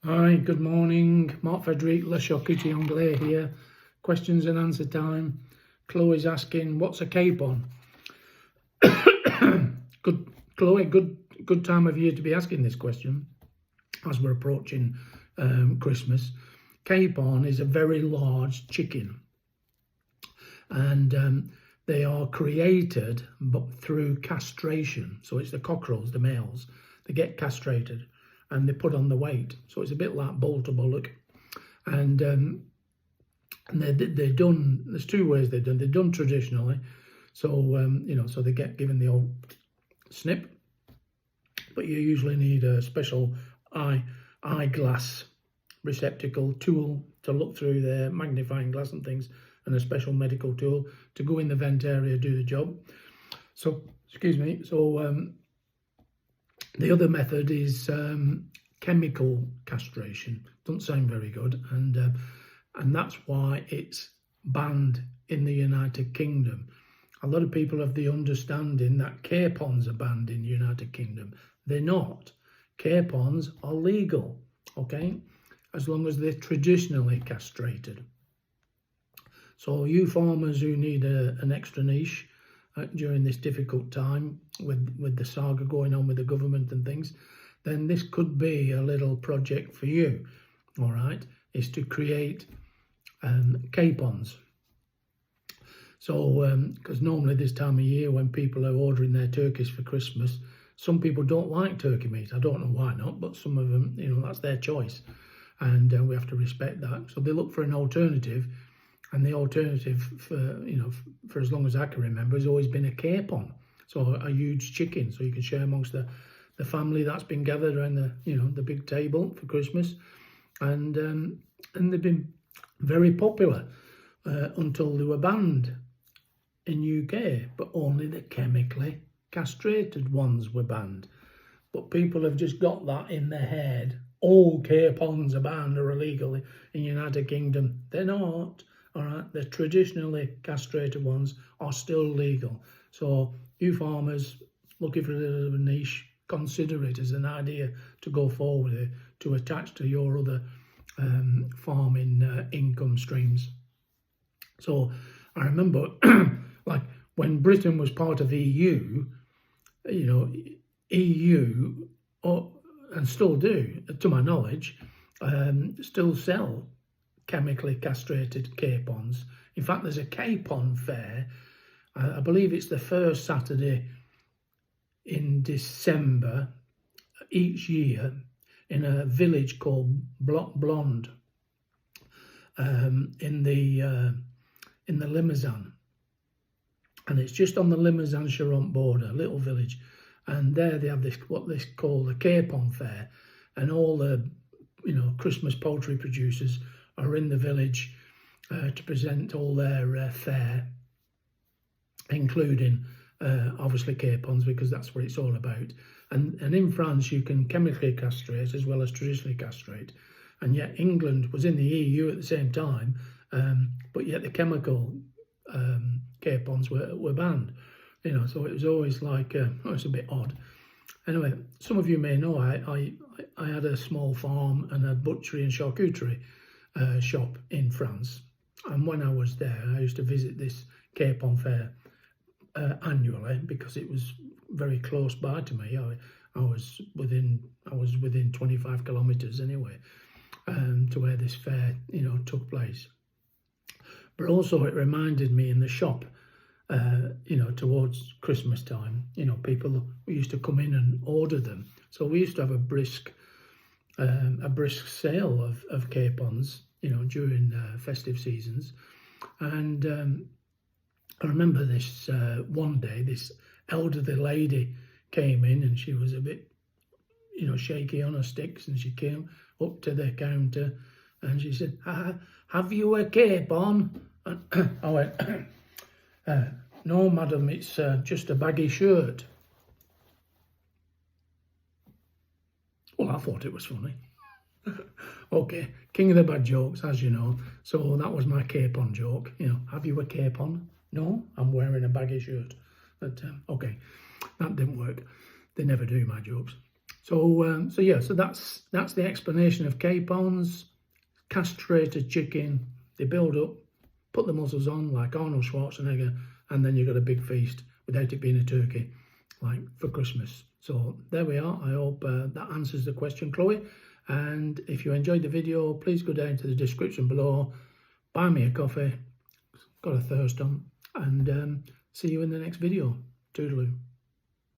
Hi, good morning. Mark Frederic, Le Charcuterie Anglais here. Questions and answer time. Chloe's asking, what's a capon? Good, Chloe, good time of year to be asking this question as we're approaching Christmas. Capon is a very large chicken, and they are created but through castration. So it's the cockerels, the males, they get castrated and they put on the weight. So it's a bit like bull to bullock. And they're done, there's two ways they're done traditionally. So, so they get given the old snip, but you usually need a special eyeglass receptacle tool to look through their magnifying glass and things, and a special medical tool to go in the vent area, do the job. So, excuse me. So the other method is chemical castration. Doesn't sound very good, and that's why it's banned in the United Kingdom. A lot of people have the understanding that capons are banned in the United Kingdom. They're not. Capons are legal, okay, as long as they're traditionally castrated. So you farmers who need an extra niche during this difficult time with the saga going on with the government and things, then this could be a little project for you, all right, is to create capons. So, because normally this time of year when people are ordering their turkeys for Christmas, some people don't like turkey meat. I don't know why not, but some of them, that's their choice. And we have to respect that. So they look for an alternative. And the alternative for as long as I can remember has always been a capon. So a huge chicken, so you can share amongst the family that's been gathered around the big table for Christmas. And they've been very popular until they were banned in UK, but only the chemically castrated ones were banned. But people have just got that in their head. All capons are banned or illegal in the United Kingdom. They're not. All right, the traditionally castrated ones are still legal. So you farmers looking for a little of a niche, consider it as an idea to go forward with, to attach to your other farming income streams. So I remember, like when Britain was part of EU, EU, and still do, to my knowledge, still sell chemically castrated capons. In fact, there's a capon fair. I believe it's the first Saturday in December each year in a village called Blonde in the Limousin, and it's just on the Limousin-Charente border, a little village. And there they have this what they call the capon fair, and all the Christmas poultry producers are in the village to present all their fare, including obviously capons, because that's what it's all about. And in France you can chemically castrate as well as traditionally castrate, and yet England was in the EU at the same time, but yet the chemical capons were banned. So it was always like it's a bit odd. Anyway, some of you may know I had a small farm and a butchery and charcuterie shop in France, and when I was there I used to visit this capon fair annually because it was very close by to me. I was within 25 kilometers anyway to where this fair took place. But also it reminded me in the shop towards Christmas time, people used to come in and order them. So we used to have a brisk sale of capons, during festive seasons. And I remember this one day, this elderly lady came in, and she was a bit, shaky on her sticks, and she came up to the counter and she said, "Have you a capon?" And I went, "No, madam, it's just a baggy shirt." Well, I thought it was funny. Okay, king of the bad jokes, as you know. So that was my capon joke. Have you a capon? No, I'm wearing a baggy shirt. But okay, that didn't work. They never do, my jokes. So yeah, so that's the explanation of capons. Castrated chicken, they build up, put the muzzles on like Arnold Schwarzenegger, and then you've got a big feast without it being a turkey, like for Christmas. So there we are. I hope that answers the question, Chloe. And if you enjoyed the video, please go down to the description below, buy me a coffee, got a thirst on, and see you in the next video. Toodaloo.